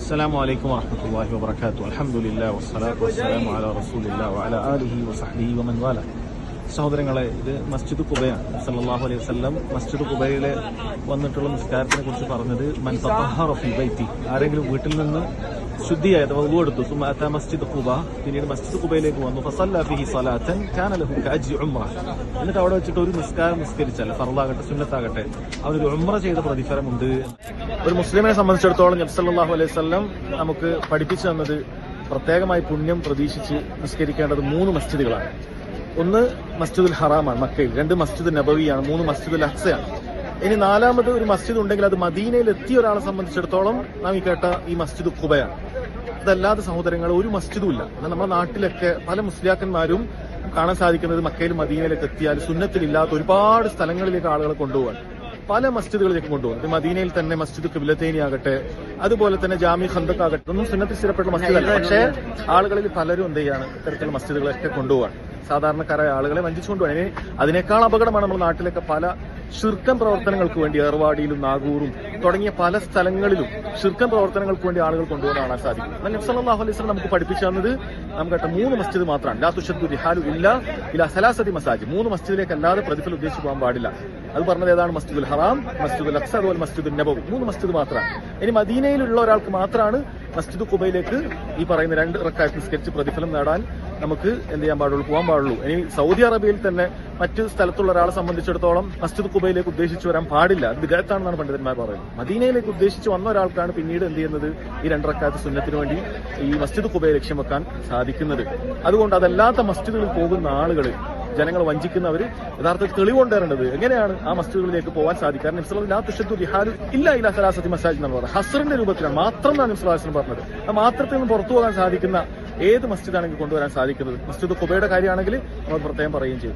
السلام عليكم ورحمة الله وبركاته. الحمد لله والصلاة والسلام على رسول الله وعلى آله وصحبه ومن والاه. സഹോദരങ്ങളെ, ഇത് മസ്ജിദ് ഖുബയാണ്. സല്ലല്ലാഹു അലൈഹി വസല്ലം മസ്ജിദ് ഖുബയിലെ വന്നിട്ടുള്ള നിസ്കാരത്തിനെ കുറിച്ച് പറഞ്ഞത്, മൻ തطهر في ബൈതി, ആരെങ്കിലും വീട്ടിൽ നിന്ന് ശുദ്ധിയായത് വളു എടുത്തു, സുമ്മ അതാ മസ്ജിദ് ഖുബ, പിന്നീട് മസ്ജിദ് ഖുബയിലേക്ക് വന്നു, ഫസല്ല ഫീഹി സ്വലാത്തൻ കാന ലഹു കഅജ്രി ഉംറ, എന്നിട്ട് അവിടെ വെച്ചിട്ട് ഒരു നിസ്കാരം നിസ്കരിച്ചാൽ, ഫർളാകട്ടെ സുന്നത്താകട്ടെ, അവനൊരു ഉംറ ചെയ്ത പ്രതിഫലമുണ്ട്. ഒരു മുസ്ലിമിനെ സംബന്ധിച്ചിടത്തോളം നബി സല്ലല്ലാഹു അലൈഹി വസല്ലം നമുക്ക് പഠിപ്പിച്ചു തന്നത്, പ്രത്യേകമായി പുണ്യം പ്രതീക്ഷിച്ച് നിസ്കരിക്കേണ്ടത് 3 മസ്ജിദുകളാണ്. ഒന്ന് മസ്ജിദുൽ ഹറാമാണ് മക്കയിൽ, 2 മസ്ജിദ് നബവിയാണ്, 3 മസ്ജിദുൽ അഖ്സയാണ്. ഇനി 4ാമത് ഒരു മസ്ജിദ് ഉണ്ടെങ്കിൽ അത് മദീനയിൽ എത്തിയ ഒരാളെ സംബന്ധിച്ചിടത്തോളം നാം ഈ കേട്ട ഈ മസ്ജിദ് ഖുബയാണ്. അതല്ലാതെ സഹോദരങ്ങൾ ഒരു മസ്ജിദും ഇല്ല. നമ്മുടെ നാട്ടിലൊക്കെ പല മുസ്ലിയാക്കന്മാരും കാണാൻ സാധിക്കുന്നത്, മക്കയിൽ മദീനയിലേക്ക് എത്തിയാൽ സുന്നത്തിലില്ലാത്ത ഒരുപാട് സ്ഥലങ്ങളിലേക്ക് ആളുകളെ കൊണ്ടുപോകാൻ, പല മസ്ജിദുകളിലേക്ക് കൊണ്ടുപോകും. മദീനയിൽ തന്നെ മസ്ജിദ് ഖിബ്ലത്തൈനി ആകട്ടെ, അതുപോലെ തന്നെ ജാമി ഖന്ദഖ് ആകട്ടെ, ഒന്നും സുന്നത്തിൽ സ്ഥിരപ്പെട്ട മസ്ജിദല്ല. പക്ഷേ ആളുകളിൽ പലരും എന്ത് ചെയ്യാണ്, ഇത്തരത്തിലുള്ള മസ്ജിദുകളൊക്കെ കൊണ്ടുപോകാൻ, സാധാരണക്കാരായ ആളുകളെ വഞ്ചിച്ചുകൊണ്ടുപോകാൻ. അതിനേക്കാൾ അപകടമാണ് നമ്മുടെ നാട്ടിലൊക്കെ പല ശിർക്കൻ പ്രവർത്തനങ്ങൾക്ക് വേണ്ടി ഏർവാടിയിലും നാഗൂറും തുടങ്ങിയ പല സ്ഥലങ്ങളിലും ശിർക്കൻ പ്രവർത്തനങ്ങൾക്ക് വേണ്ടി ആളുകൾ കൊണ്ടുപോകാൻ കാണാൻ സാധിക്കും. നബി സല്ലല്ലാഹു അലൈഹി വസല്ലം നമുക്ക് പഠിപ്പിച്ചു തന്നത്, നമുക്ക് 3 മസ്ജിദ് മാത്രമാണ്. ലാ തുശദ്ദു റിഹാലു ഇലാ സലാസതി മസാജിദ്, 3 മസ്ജിദിലേക്ക് അല്ലാതെ പ്രതിഫലം ഉദ്ദേശിച്ച് പോകാൻ പാടില്ല. അത് പറഞ്ഞത് ഏതാണ്? മസ്ജിദുൽ ഹറാം, മസ്ജിദുൽ അഖ്സ, അതുപോലെ മസ്ജിദുൽ നബവി, 3 മസ്ജിദ് മാത്രമാണ്. ഇനി മദീനയിലുള്ള ഒരാൾക്ക് മാത്രമാണ് മസ്ജിദ് ഖുബയിലേക്ക് ഈ പറയുന്ന 2 റക്അത്ത് നിസ്കരിച്ച് പ്രതിഫലം നേടാൻ നമുക്ക് എന്ത് ചെയ്യാൻ പാടുള്ളൂ, പോകാൻ പാടുള്ളൂ. ഇനി സൗദി അറേബ്യയിൽ തന്നെ മറ്റ് സ്ഥലത്തുള്ള ഒരാളെ സംബന്ധിച്ചിടത്തോളം മസ്ജിദ് ഖുബയിലേക്ക് ഉദ്ദേശിച്ച് വരാൻ പാടില്ല, അത് വിദഗ്ധാണെന്നാണ് പണ്ഡിതന്മാർ പറയുന്നത്. മദീനയിലേക്ക് ഉദ്ദേശിച്ച് വന്ന ഒരാൾക്കാണ് പിന്നീട് എന്ത് ചെയ്യുന്നത്, ഈ 2 റക്അത്ത് സുന്നത്തിന് വേണ്ടി ഈ മസ്ജിദ് ഖുബയെ ലക്ഷ്യം വെക്കാൻ സാധിക്കുന്നത്. അതുകൊണ്ട് അതല്ലാത്ത മസ്ജിദുകളിൽ പോകുന്ന ആളുകൾ, ജനങ്ങൾ വഞ്ചിക്കുന്നവർ യഥാർത്ഥത്തിൽ തെളിവുകൊണ്ടേറേണ്ടത് എങ്ങനെയാണ് ആ മസ്ജിദുകളിലേക്ക് പോകാൻ സാധിക്കാൻ. നബി സല്ലല്ലാഹു അലൈഹി വസല്ലം ഇല്ലാ സലാസതി മസാജിദ് എന്നാണ് പറഞ്ഞത്. ഹസ്റിന്റെ രൂപത്തിലാണ്, മാത്രം എന്നാണ് നബി സല്ലല്ലാഹു അലൈഹി വസല്ലം പറഞ്ഞത്. ആ മാത്രത്തിൽ നിന്ന് പുറത്തു പോകാൻ സാധിക്കുന്ന ഏത് മസ്ജിദാണെങ്കിൽ കൊണ്ടുവരാൻ സാധിക്കുന്നത്. മസ്ജിദ് ഖുബയുടെ കാര്യമാണെങ്കിൽ നമ്മൾ പ്രത്യേകം പറയുകയും ചെയ്തു.